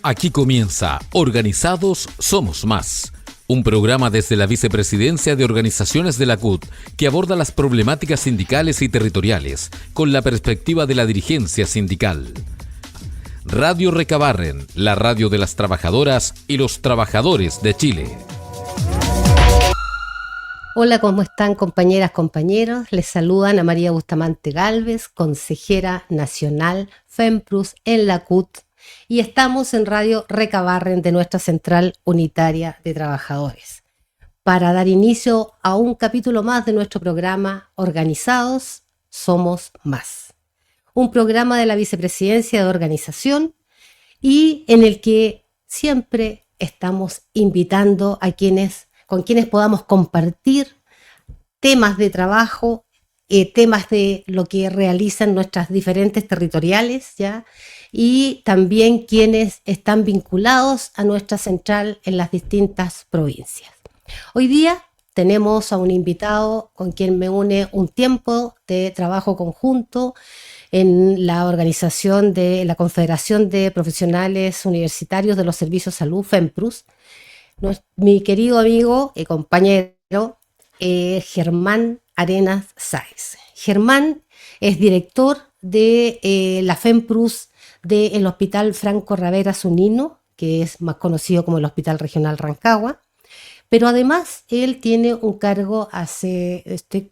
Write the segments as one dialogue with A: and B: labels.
A: Aquí comienza Organizados Somos Más, un programa desde la Vicepresidencia de Organizaciones de la CUT que aborda las problemáticas sindicales y territoriales con la perspectiva de la dirigencia sindical. Radio Recabarren, la radio de las trabajadoras y los trabajadores de Chile.
B: Hola, ¿cómo están compañeras, compañeros? Les saludan a María Bustamante Gálvez, consejera nacional FEMPRUS en la CUT, y estamos en Radio Recabarren de nuestra Central Unitaria de Trabajadores para dar inicio a un capítulo más de nuestro programa Organizados Somos Más, un programa de la Vicepresidencia de Organización y en el que siempre estamos invitando a con quienes podamos compartir temas de trabajo, temas de lo que realizan nuestras diferentes territoriales, ¿ya? Y también quienes están vinculados a nuestra central en las distintas provincias. Hoy día tenemos a un invitado con quien me une un tiempo de trabajo conjunto en la organización de la Confederación de Profesionales Universitarios de los Servicios de Salud, FEMPRUS, mi querido amigo y compañero Germán Arenas Sáez. Germán es director de la FEMPRUS del Hospital Franco Ravera Zunino, que es más conocido como el Hospital Regional Rancagua, pero además él tiene un cargo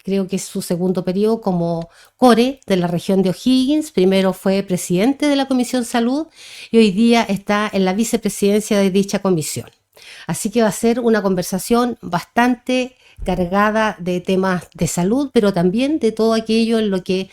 B: creo que es su segundo periodo como core de la región de O'Higgins. Primero fue presidente de la Comisión Salud y hoy día está en la vicepresidencia de dicha comisión. Así que va a ser una conversación bastante cargada de temas de salud, pero también de todo aquello en lo que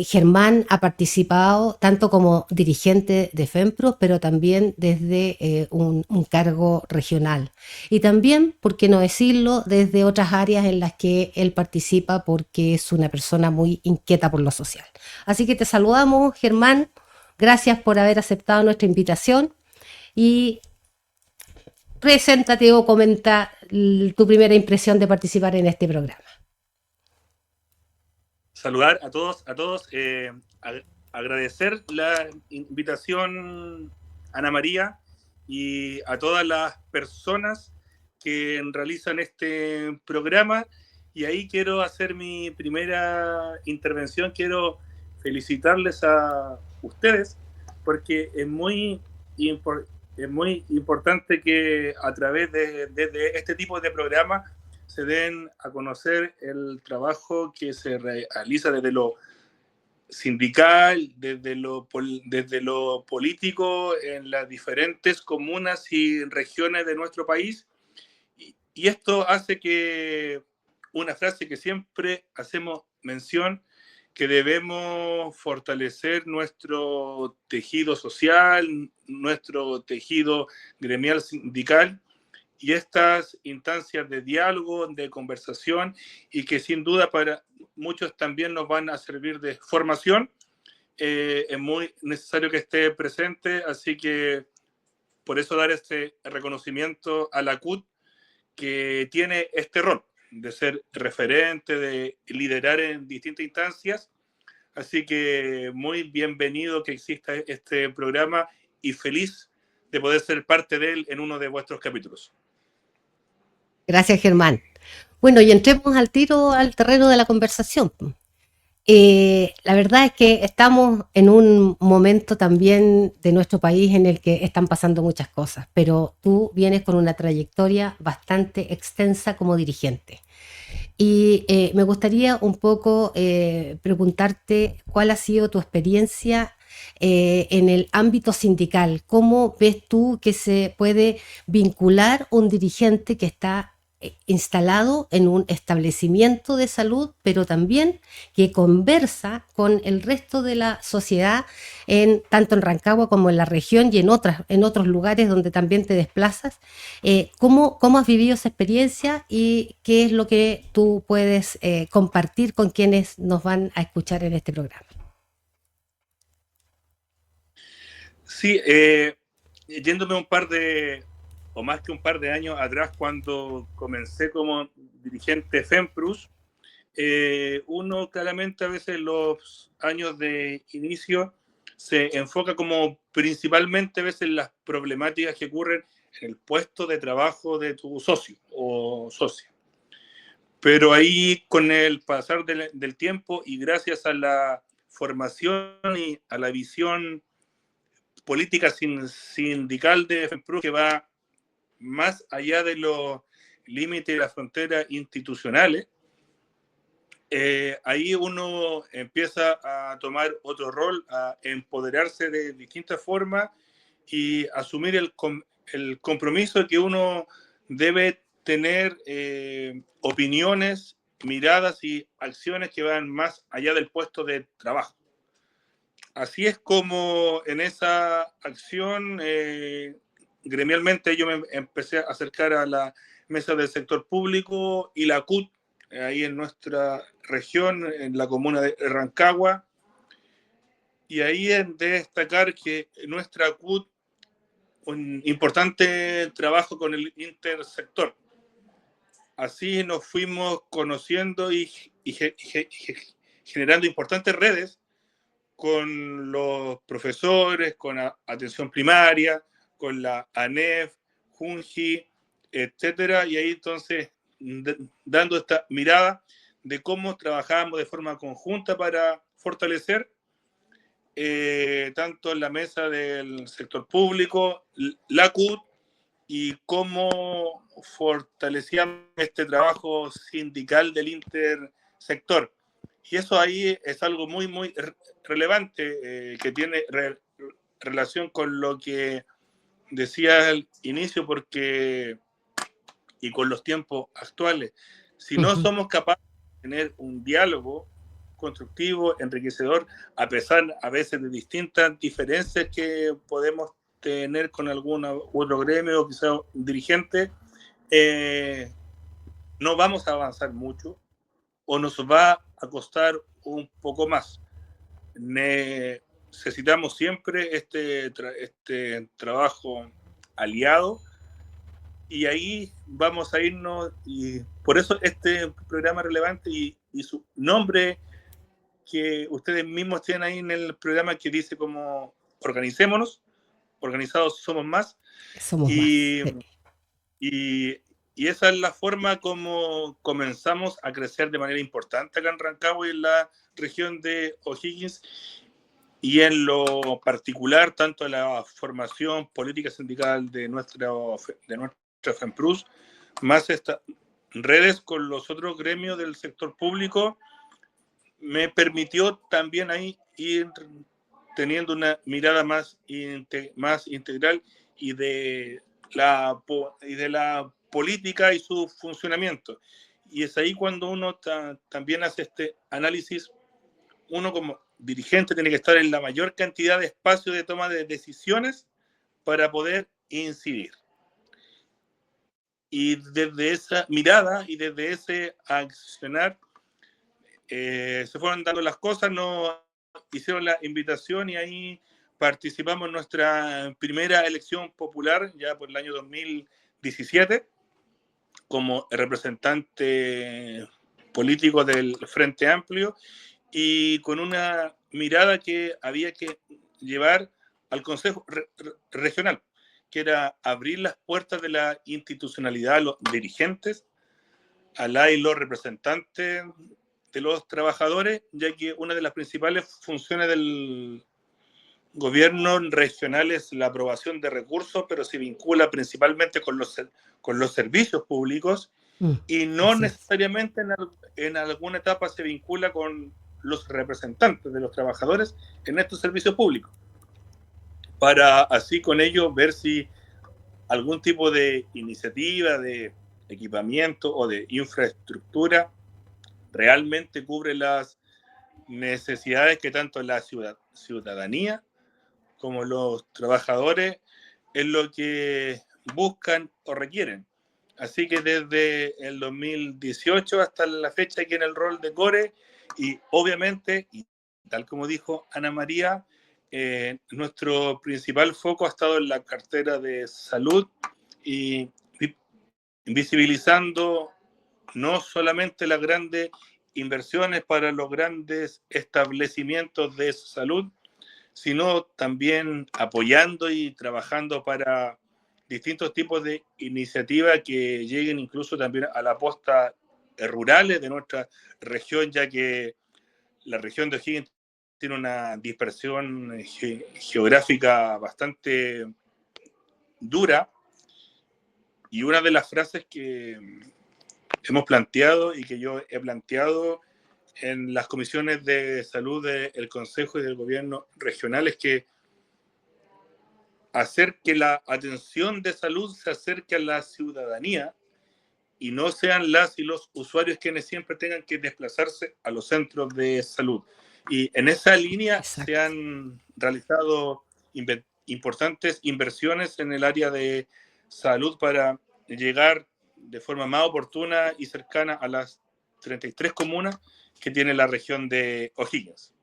B: Germán ha participado, tanto como dirigente de FEMPRUS, pero también desde un cargo regional. Y también, por qué no decirlo, desde otras áreas en las que él participa, porque es una persona muy inquieta por lo social. Así que te saludamos, Germán. Gracias por haber aceptado nuestra invitación y preséntate o comenta tu primera impresión de participar en este programa.
C: Saludar a todos, agradecer la invitación, Ana María, y a todas las personas que realizan este programa. Y ahí quiero hacer mi primera intervención. Quiero felicitarles a ustedes porque es muy importante que a través de este tipo de programas se den a conocer el trabajo que se realiza desde lo sindical, desde lo político en las diferentes comunas y regiones de nuestro país. Y esto hace que una frase que siempre hacemos mención, que debemos fortalecer nuestro tejido social, nuestro tejido gremial sindical y estas instancias de diálogo, de conversación, y que sin duda para muchos también nos van a servir de formación. Es muy necesario que esté presente, así que por eso dar este reconocimiento a la CUT, que tiene este rol de ser referente, de liderar en distintas instancias. Así que muy bienvenido que exista este programa y feliz de poder ser parte de él en uno de vuestros capítulos.
B: Gracias, Germán. Bueno, y entremos al terreno de la conversación. La verdad es que estamos en un momento también de nuestro país en el que están pasando muchas cosas, pero tú vienes con una trayectoria bastante extensa como dirigente. Y me gustaría un poco preguntarte cuál ha sido tu experiencia en el ámbito sindical. ¿Cómo ves tú que se puede vincular un dirigente que está instalado en un establecimiento de salud, pero también que conversa con el resto de la sociedad, tanto en Rancagua como en la región y en otros lugares donde también te desplazas? ¿Cómo has vivido esa experiencia y qué es lo que tú puedes compartir con quienes nos van a escuchar en este programa?
C: Sí, yéndome más que un par de años atrás, cuando comencé como dirigente FEMPRUS, uno claramente a veces los años de inicio se enfoca como principalmente a veces las problemáticas que ocurren en el puesto de trabajo de tu socio o socia. Pero ahí con el pasar del tiempo y gracias a la formación y a la visión política sindical de FEMPROS, que va más allá de los límites de las fronteras institucionales, ahí uno empieza a tomar otro rol, a empoderarse de distintas formas y asumir el compromiso de que uno debe tener opiniones, miradas y acciones que van más allá del puesto de trabajo. Así es como en esa acción gremialmente yo me empecé a acercar a la mesa del sector público y la CUT, ahí en nuestra región, en la comuna de Rancagua. Y ahí es de destacar que nuestra CUT, un importante trabajo con el intersector. Así nos fuimos conociendo y generando importantes redes con los profesores, con atención primaria, con la ANEF, JUNJI, etcétera, y ahí entonces dando esta mirada de cómo trabajamos de forma conjunta para fortalecer tanto en la mesa del sector público, la CUT, y cómo fortalecíamos este trabajo sindical del intersector. Y eso ahí es algo muy, muy relevante que tiene relación con lo que decía al inicio, porque, y con los tiempos actuales, si no somos capaces de tener un diálogo constructivo, enriquecedor, a pesar a veces de distintas diferencias que podemos tener con algún otro gremio o quizá dirigente, no vamos a avanzar mucho o nos va a costar un poco más. Necesitamos siempre este trabajo aliado y ahí vamos a irnos, y por eso este programa es relevante y su nombre que ustedes mismos tienen ahí en el programa, que dice como organicémonos, organizados somos más.
B: Somos
C: y,
B: más.
C: y esa es la forma como comenzamos a crecer de manera importante acá en Rancagua y en la región de O'Higgins, y en lo particular tanto la formación política sindical de nuestra FEMPRUS, más estas redes con los otros gremios del sector público, me permitió también ahí ir teniendo una mirada más integral y de la política y su funcionamiento. Y es ahí cuando uno también hace este análisis. Uno como dirigente tiene que estar en la mayor cantidad de espacio de toma de decisiones para poder incidir. Y desde esa mirada y desde ese accionar se fueron dando las cosas, nos hicieron la invitación y ahí participamos en nuestra primera elección popular ya por el año 2017 como representante político del Frente Amplio, y con una mirada que había que llevar al Consejo Regional, que era abrir las puertas de la institucionalidad a los dirigentes, a los representantes de los trabajadores, ya que una de las principales funciones del gobierno regional es la aprobación de recursos, pero se vincula principalmente con los servicios públicos, y no necesariamente en alguna etapa se vincula con los representantes de los trabajadores en estos servicios públicos, para así con ello ver si algún tipo de iniciativa de equipamiento o de infraestructura realmente cubre las necesidades que tanto la ciudadanía como los trabajadores es lo que buscan o requieren. Así que desde el 2018 hasta la fecha aquí en el rol de core, y obviamente, y tal como dijo Ana María, nuestro principal foco ha estado en la cartera de salud y visibilizando no solamente las grandes inversiones para los grandes establecimientos de salud, sino también apoyando y trabajando para distintos tipos de iniciativas que lleguen incluso también a las postas rurales de nuestra región, ya que la región de O'Higgins tiene una dispersión geográfica bastante dura, y una de las frases que hemos planteado y que yo he planteado en las comisiones de salud del Consejo y del Gobierno regional es que hacer que la atención de salud se acerque a la ciudadanía y no sean las y los usuarios quienes siempre tengan que desplazarse a los centros de salud. Y en esa línea
B: Exacto.
C: se han realizado importantes inversiones en el área de salud para llegar de forma más oportuna y cercana a las 33 comunas que tiene la región de O'Higgins.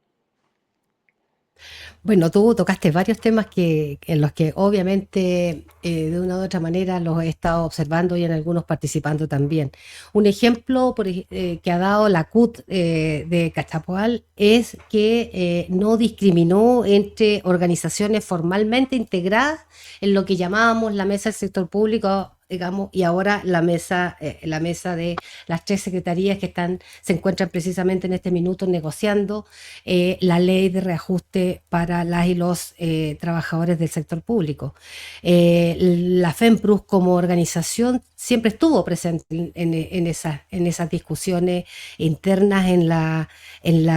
B: Bueno, tú tocaste varios temas en los que obviamente de una u otra manera los he estado observando y en algunos participando también. Un ejemplo que ha dado la CUT de Cachapoal es que no discriminó entre organizaciones formalmente integradas en lo que llamábamos la mesa del sector público, digamos, y ahora la mesa de las 3 secretarías que se encuentran precisamente en este minuto negociando la ley de reajuste para las y los trabajadores del sector público. La FEMPRUS como organización siempre estuvo presente en esas discusiones internas en la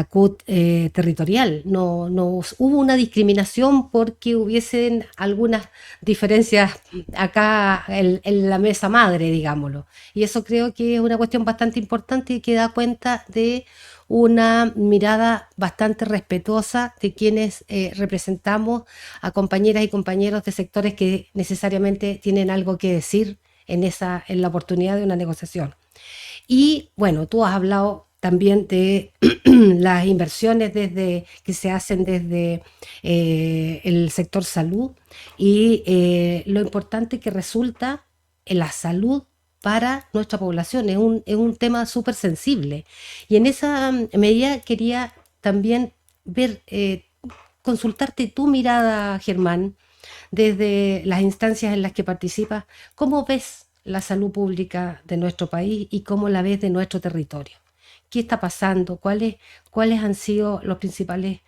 B: CUT territorial. No hubo una discriminación porque hubiesen algunas diferencias acá en la mesa madre, digámoslo. Y eso creo que es una cuestión bastante importante y que da cuenta de una mirada bastante respetuosa de quienes representamos a compañeras y compañeros de sectores que necesariamente tienen algo que decir en la oportunidad de una negociación. Y bueno, tú has hablado también de las inversiones que se hacen desde el sector salud y lo importante que resulta en la salud para nuestra población. Es un tema súper sensible. Y en esa medida quería también consultarte tu mirada, Germán, desde las instancias en las que participas. ¿Cómo ves la salud pública de nuestro país y cómo la ves de nuestro territorio? ¿Qué está pasando? ¿Cuáles han sido los principales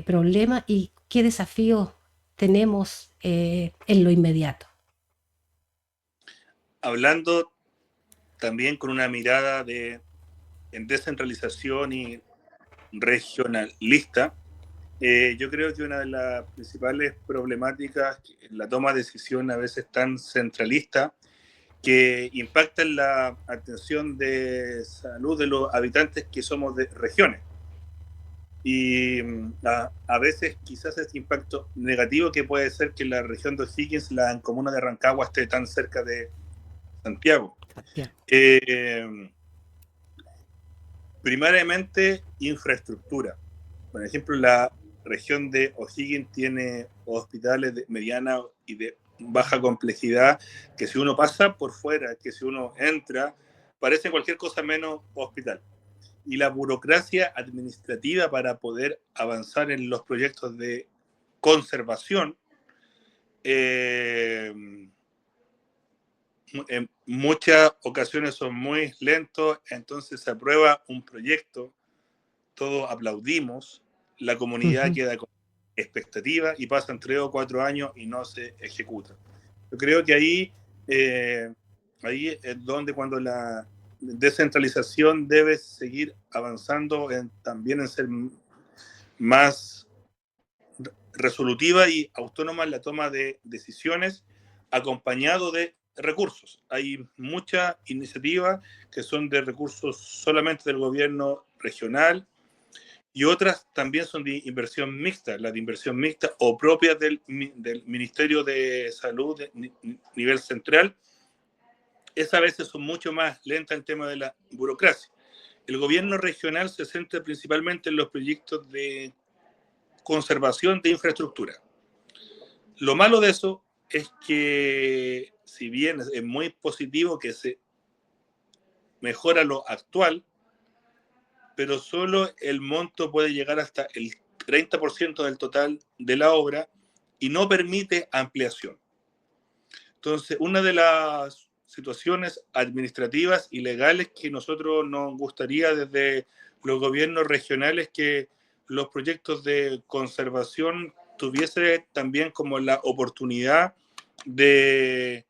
B: problemas y qué desafíos tenemos en lo inmediato?
C: Hablando también con una mirada en descentralización y regionalista, yo creo que una de las principales problemáticas en la toma de decisión a veces tan centralista que impacta en la atención de salud de los habitantes que somos de regiones. Y a veces quizás este impacto negativo que puede ser que la región de O'Higgins, la comuna de Rancagua, esté tan cerca de Santiago. Primariamente, infraestructura. Por ejemplo, la región de O'Higgins tiene hospitales de mediana y de baja complejidad que si uno pasa por fuera, que si uno entra, parece cualquier cosa menos hospital. Y la burocracia administrativa para poder avanzar en los proyectos de conservación en muchas ocasiones son muy lentos, entonces se aprueba un proyecto, todos aplaudimos, la comunidad queda con expectativa y pasan 3 o 4 años y no se ejecuta. Yo creo que ahí es donde cuando la descentralización debe seguir avanzando también en ser más resolutiva y autónoma en la toma de decisiones, acompañado de recursos. Hay muchas iniciativas que son de recursos solamente del gobierno regional y otras también son de inversión mixta, la de inversión mixta o propia del Ministerio de Salud de nivel central. Esas a veces son mucho más lentas en el tema de la burocracia. El gobierno regional se centra principalmente en los proyectos de conservación de infraestructura. Lo malo de eso es que, si bien es muy positivo que se mejora lo actual, pero solo el monto puede llegar hasta 30% del total de la obra y no permite ampliación. Entonces, una de las situaciones administrativas y legales que nosotros nos gustaría desde los gobiernos regionales que los proyectos de conservación tuviese también como la oportunidad de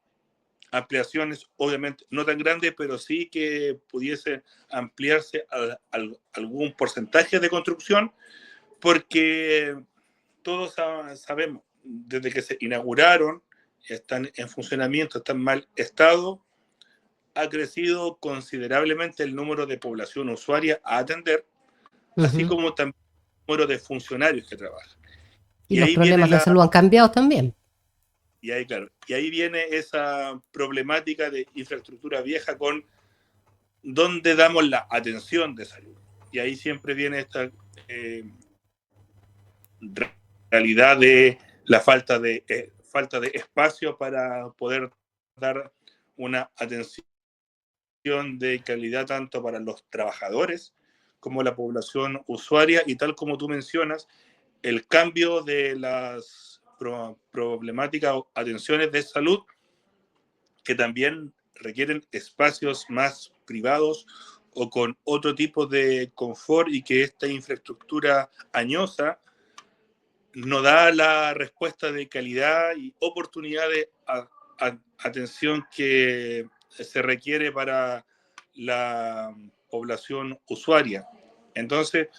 C: ampliaciones, obviamente no tan grandes, pero sí que pudiese ampliarse algún porcentaje de construcción, porque todos sabemos, desde que se inauguraron, están en funcionamiento, están en mal estado, ha crecido considerablemente el número de población usuaria a atender, así como también el número de funcionarios que trabajan.
B: Y los problemas de salud han cambiado también.
C: Y ahí, claro, y ahí viene esa problemática de infraestructura vieja con dónde damos la atención de salud. Y ahí siempre viene esta realidad de la falta de espacio para poder dar una atención de calidad tanto para los trabajadores como la población usuaria, y tal como tú mencionas, el cambio de las problemáticas o atenciones de salud que también requieren espacios más privados o con otro tipo de confort, y que esta infraestructura añosa no da la respuesta de calidad y oportunidad de atención que se requiere para la población usuaria. Entonces,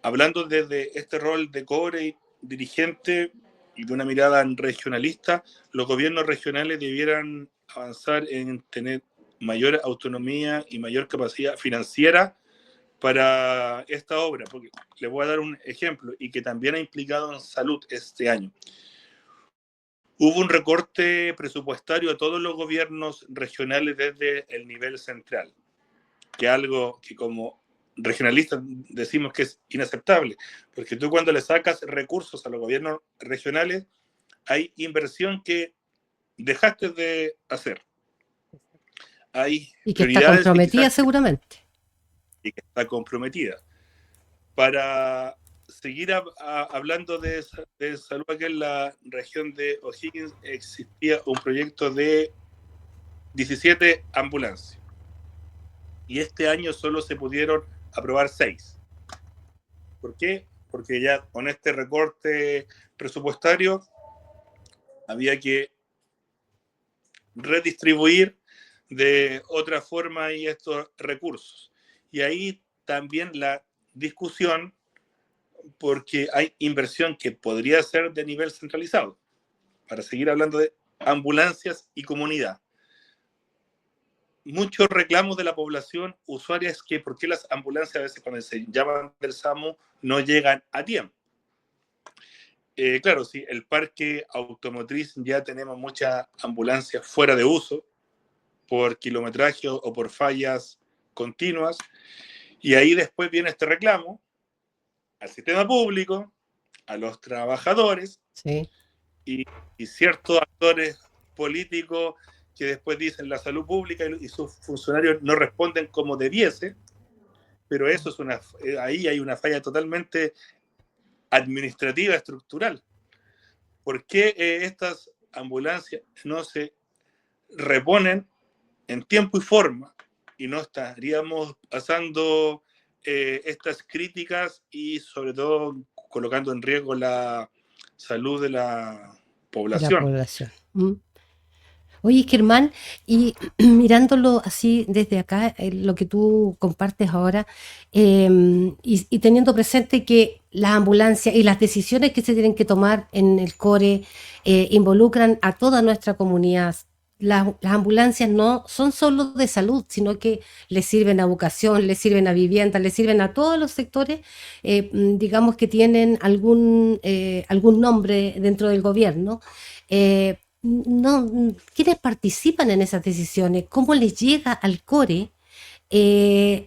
C: hablando desde este rol de core y dirigente y de una mirada regionalista, los gobiernos regionales debieran avanzar en tener mayor autonomía y mayor capacidad financiera para esta obra, porque le voy a dar un ejemplo y que también ha implicado en salud este año. Hubo un recorte presupuestario a todos los gobiernos regionales desde el nivel central, que es algo que como regionalistas decimos que es inaceptable, porque tú cuando le sacas recursos a los gobiernos regionales, hay inversión que dejaste de hacer. Hay
B: y que está comprometida seguramente.
C: Y que está comprometida. Para seguir hablando de salud, aquí en la región de O'Higgins existía un proyecto de 17 ambulancias. Y este año solo se pudieron aprobar 6. ¿Por qué? Porque ya con este recorte presupuestario había que redistribuir de otra forma y estos recursos. Y ahí también la discusión, porque hay inversión que podría ser de nivel centralizado, para seguir hablando de ambulancias y comunidad. Muchos reclamos de la población usuaria es que por qué las ambulancias a veces cuando se llaman del SAMU no llegan a tiempo. Claro, sí, el parque automotriz ya tenemos muchas ambulancias fuera de uso por kilometraje o por fallas continuas, y ahí después viene este reclamo al sistema público, a los trabajadores,
B: sí,
C: y ciertos actores políticos que después dicen la salud pública y sus funcionarios no responden como debiese, pero eso es ahí hay una falla totalmente administrativa, estructural. ¿Por qué estas ambulancias no se reponen en tiempo y forma? Y no estaríamos pasando estas críticas y sobre todo colocando en riesgo la salud de la población.
B: Oye, Germán, y mirándolo así desde acá, lo que tú compartes ahora, y teniendo presente que las ambulancias y las decisiones que se tienen que tomar en el CORE involucran a toda nuestra comunidad. Las ambulancias no son solo de salud, sino que les sirven a educación, les sirven a vivienda, les sirven a todos los sectores, digamos que tienen algún nombre dentro del gobierno. ¿Quiénes participan en esas decisiones? ¿Cómo les llega al CORE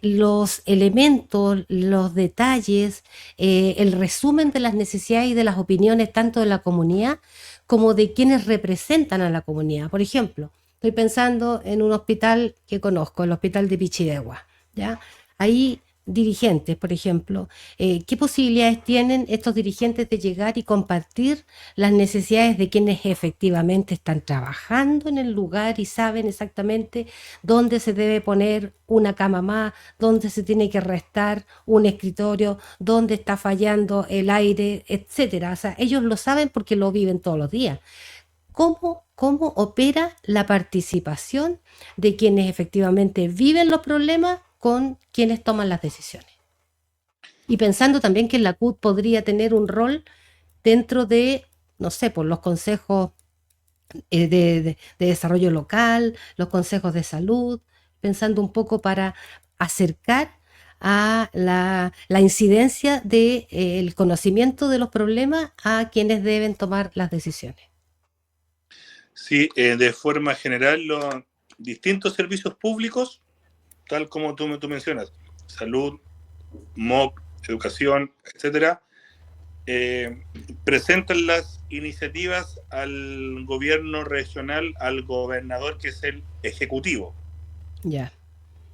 B: los elementos, los detalles, el resumen de las necesidades y de las opiniones tanto de la comunidad como de quienes representan a la comunidad? Por ejemplo, estoy pensando en un hospital que conozco, el hospital de Pichidegua, ¿ya? Ahí dirigentes, por ejemplo, ¿qué posibilidades tienen estos dirigentes de llegar y compartir las necesidades de quienes efectivamente están trabajando en el lugar y saben exactamente dónde se debe poner una cama más, dónde se tiene que restar un escritorio, dónde está fallando el aire, etcétera? O sea, ellos lo saben porque lo viven todos los días. ¿Cómo opera la participación de quienes efectivamente viven los problemas con quienes toman las decisiones? Y pensando también que la CUT podría tener un rol dentro de, no sé, por los consejos de desarrollo local, los consejos de salud, pensando un poco para acercar a la incidencia del conocimiento de los problemas a quienes deben tomar las decisiones.
C: Sí, de forma general, los distintos servicios públicos, tal como tú mencionas, salud, MOC, educación, etcétera, presentan las iniciativas al gobierno regional, al gobernador, que es el ejecutivo.
B: Ya.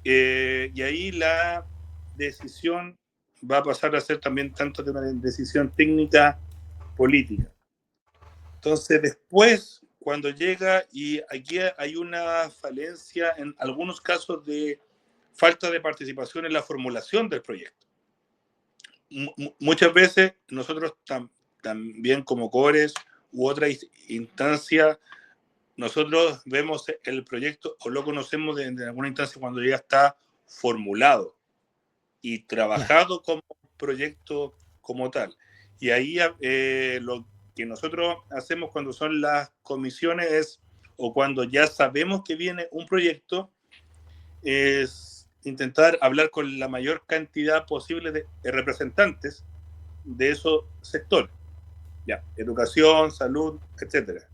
C: Y ahí la decisión va a pasar a ser también tanto de una decisión técnica política. Entonces, después, cuando llega, y aquí hay una falencia en algunos casos de falta de participación en la formulación del proyecto. Muchas veces nosotros también como CORES u otra instancia, nosotros vemos el proyecto o lo conocemos de alguna instancia cuando ya está formulado y trabajado como proyecto como tal. Y ahí lo que nosotros hacemos cuando son las comisiones es, o cuando ya sabemos que viene un proyecto, es intentar hablar con la mayor cantidad posible de representantes de esos sectores, ya, educación, salud, etcétera,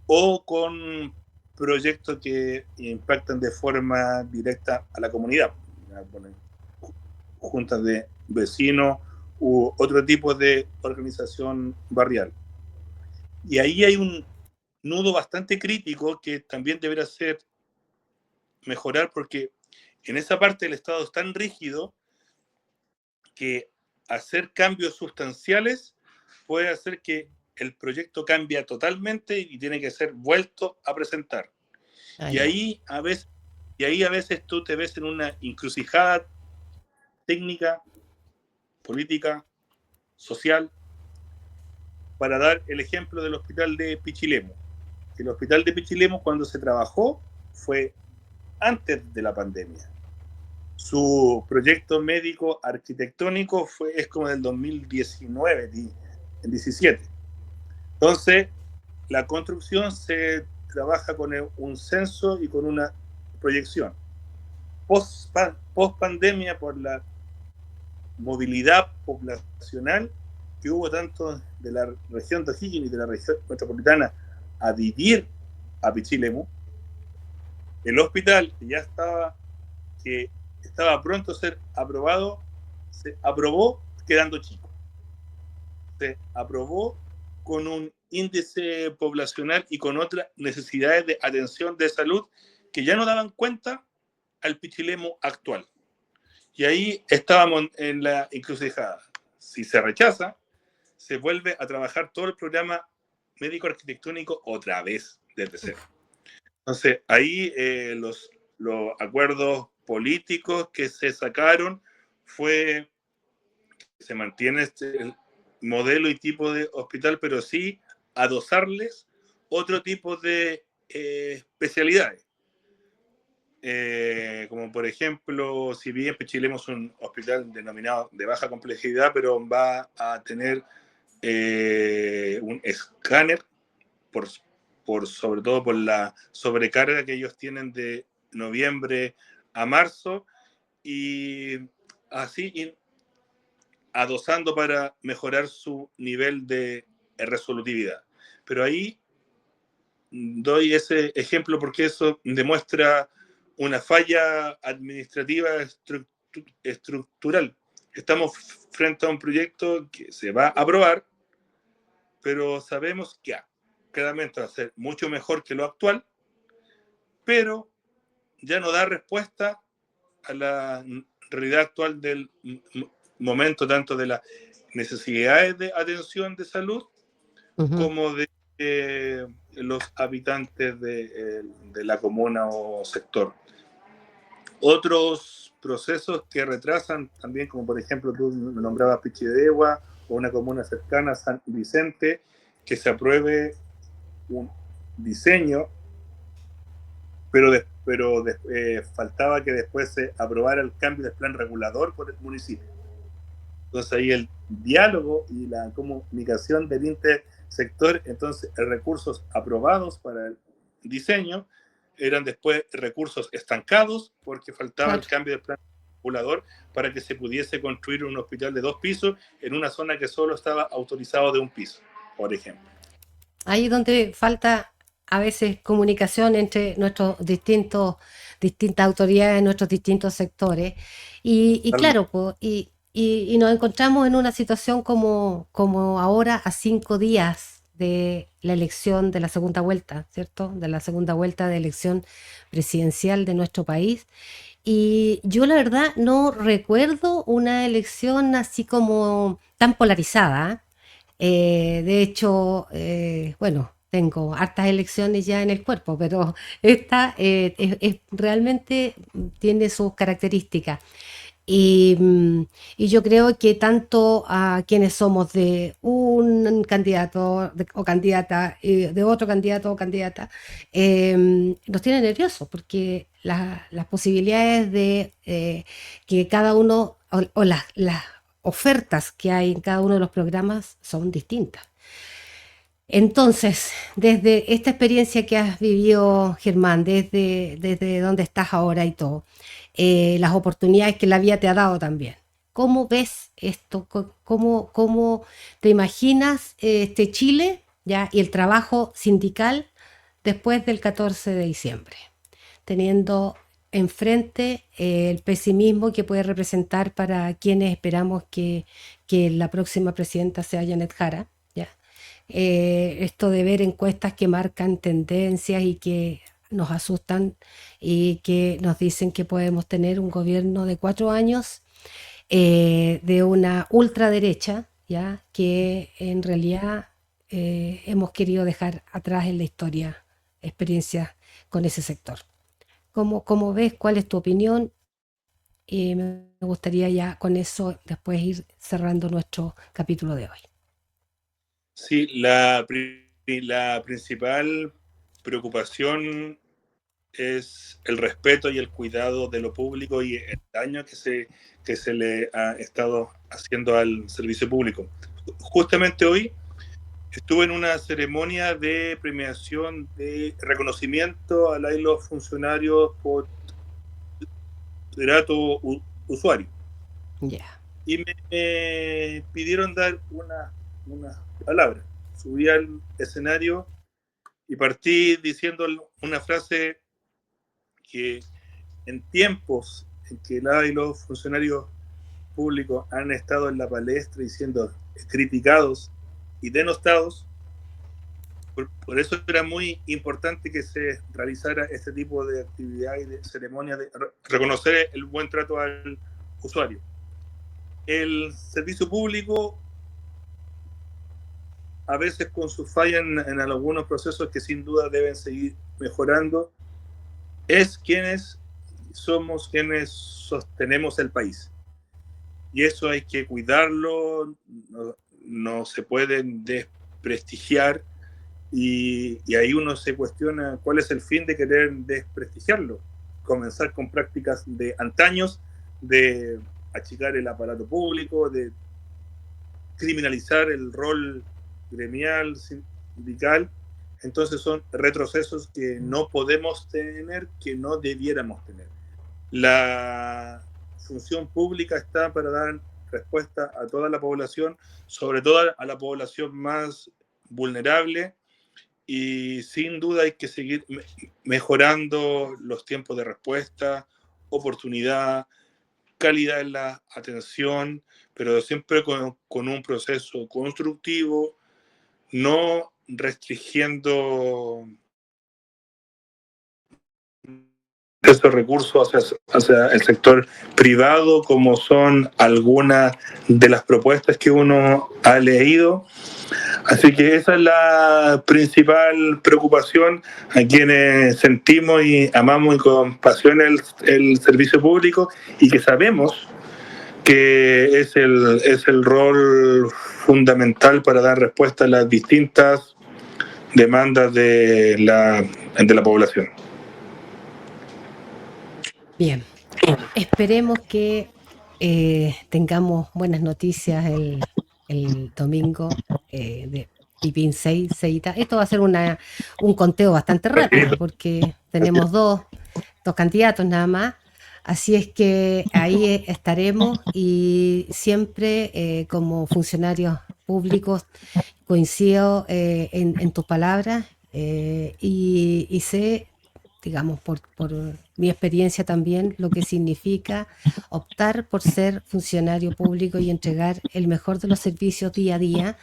C: o con proyectos que impactan de forma directa a la comunidad, juntas de vecinos u otro tipo de organización barrial. Y ahí hay un nudo bastante crítico que también deberá ser mejorar, porque en esa parte el Estado es tan rígido que hacer cambios sustanciales puede hacer que el proyecto cambie totalmente y tiene que ser vuelto a presentar. Y ahí a veces tú te ves en una encrucijada técnica, política, social. Para dar el ejemplo del hospital de Pichilemu. El hospital de Pichilemu, cuando se trabajó, fue antes de la pandemia. Su proyecto médico arquitectónico es como del 2019, el 17. Entonces, la construcción se trabaja con un censo y con una proyección. Post pandemia, por la movilidad poblacional que hubo tanto de la región de O'Higgins y de la región metropolitana a vivir a Pichilemu, el hospital que estaba pronto a ser aprobado, se aprobó quedando chico. Se aprobó con un índice poblacional y con otras necesidades de atención de salud que ya no daban cuenta al Pichilemu actual. Y ahí estábamos en la encrucijada. Si se rechaza, se vuelve a trabajar todo el programa médico arquitectónico otra vez desde cero. Entonces, ahí los acuerdos políticos que se sacaron fue que se mantiene el modelo y tipo de hospital, pero sí adosarles otro tipo de especialidades. Como por ejemplo, si bien Pichilemu es un hospital denominado de baja complejidad, pero va a tener un escáner, sobre todo por la sobrecarga que ellos tienen de noviembre a marzo, y así adosando para mejorar su nivel de resolutividad. Pero ahí doy ese ejemplo porque eso demuestra una falla administrativa estructural. Estamos frente a un proyecto que se va a aprobar, pero sabemos que claramente va a ser mucho mejor que lo actual, pero ya no da respuesta a las realidad actual del momento, tanto de las necesidades de atención de salud como de los habitantes de la comuna o sector. Otros procesos que retrasan también, como por ejemplo tú nombrabas Pichidegua o una comuna cercana, San Vicente, que se apruebe un diseño, pero faltaba que después se aprobara el cambio del plan regulador por el municipio. Entonces ahí el diálogo y la comunicación del intersector, entonces recursos aprobados para el diseño eran después recursos estancados porque faltaba el cambio del plan regulador para que se pudiese construir un hospital de 2 pisos en una zona que solo estaba autorizado de 1 piso, por ejemplo.
B: Ahí es donde falta a veces comunicación entre nuestros distintas autoridades, nuestros distintos sectores. Y claro, pues, y nos encontramos en una situación como ahora, a 5 días de la elección de la segunda vuelta, ¿cierto? De la segunda vuelta de elección presidencial de nuestro país. Y yo la verdad no recuerdo una elección así como tan polarizada. De hecho, bueno, tengo hartas elecciones ya en el cuerpo, pero esta realmente tiene sus características. Y yo creo que tanto a quienes somos de un candidato o candidata, de otro candidato o candidata, nos tiene nerviosos porque las posibilidades de que cada uno o las ofertas que hay en cada uno de los programas son distintas. Entonces, desde esta experiencia que has vivido, Germán, desde donde estás ahora y todo, las oportunidades que la vida te ha dado también, ¿cómo ves esto? ¿Cómo te imaginas este Chile, ya, y el trabajo sindical después del 14 de diciembre? Teniendo enfrente el pesimismo que puede representar para quienes esperamos que la próxima presidenta sea Janet Jara, ¿ya? Esto de ver encuestas que marcan tendencias y que nos asustan y que nos dicen que podemos tener un gobierno de 4 años de una ultraderecha, ¿ya? Que en realidad hemos querido dejar atrás en la historia experiencias con ese sector. ¿Cómo ves? ¿Cuál es tu opinión? Y me gustaría ya con eso después ir cerrando nuestro capítulo de hoy.
C: Sí, la principal preocupación es el respeto y el cuidado de lo público y el daño que se le ha estado haciendo al servicio público. Justamente hoy estuve en una ceremonia de premiación de reconocimiento a los funcionarios por grato usuario.
B: Yeah.
C: Y me pidieron dar una palabra. Subí al escenario y partí diciendo una frase que en tiempos en que los funcionarios públicos han estado en la palestra y siendo criticados y denostados, por eso era muy importante que se realizara este tipo de actividad y de ceremonia de reconocer el buen trato al usuario. El servicio público, a veces con sus fallas en algunos procesos que sin duda deben seguir mejorando, es quienes somos quienes sostenemos el país. Y eso hay que cuidarlo, no se puede desprestigiar, y ahí uno se cuestiona cuál es el fin de querer desprestigiarlo. Comenzar con prácticas de antaños, de achicar el aparato público, de criminalizar el rol gremial, sindical. Entonces son retrocesos que no podemos tener, que no debiéramos tener. La función pública está para dar respuesta a toda la población, sobre todo a la población más vulnerable, y sin duda hay que seguir mejorando los tiempos de respuesta, oportunidad, calidad en la atención, pero siempre con un proceso constructivo, no restringiendo esos recursos hacia el sector privado, como son algunas de las propuestas que uno ha leído. Así que esa es la principal preocupación a quienes sentimos y amamos y con pasión el servicio público, y que sabemos que es el rol fundamental para dar respuesta a las distintas demandas de la población.
B: Bien, esperemos que tengamos buenas noticias el domingo de Pipín 6, Seita. Esto va a ser un conteo bastante rápido porque tenemos dos candidatos nada más. Así es que ahí estaremos, y siempre como funcionarios públicos coincido en tus palabras, y sé, digamos, por mi experiencia también, lo que significa optar por ser funcionario público y entregar el mejor de los servicios día a día,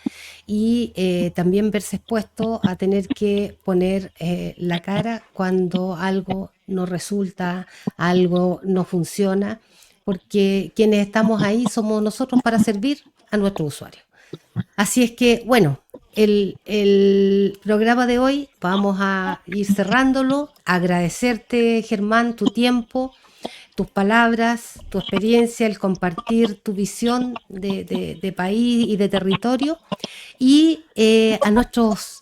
B: y también verse expuesto a tener que poner la cara cuando algo no resulta, algo no funciona, porque quienes estamos ahí somos nosotros para servir a nuestros usuarios. Así es que, bueno, el programa de hoy vamos a ir cerrándolo. Agradecerte, Germán, tu tiempo, tus palabras, tu experiencia, el compartir tu visión de país y de territorio, y a nuestros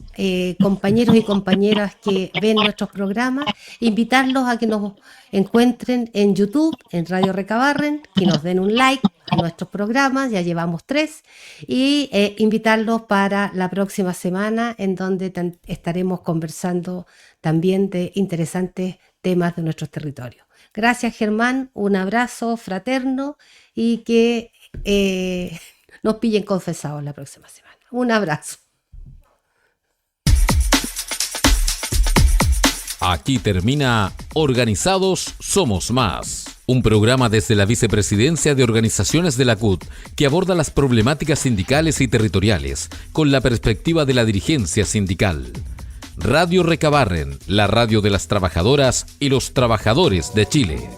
B: compañeros y compañeras que ven nuestros programas, invitarlos a que nos encuentren en YouTube, en Radio Recabarren, que nos den un like a nuestros programas, ya llevamos 3, y invitarlos para la próxima semana, en donde estaremos conversando también de interesantes temas de nuestros territorios. Gracias, Germán, un abrazo fraterno, y que nos pillen confesados la próxima semana. Un abrazo.
A: Aquí termina Organizados Somos Más, un programa desde la Vicepresidencia de Organizaciones de la CUT que aborda las problemáticas sindicales y territoriales con la perspectiva de la dirigencia sindical. Radio Recabarren, la radio de las trabajadoras y los trabajadores de Chile.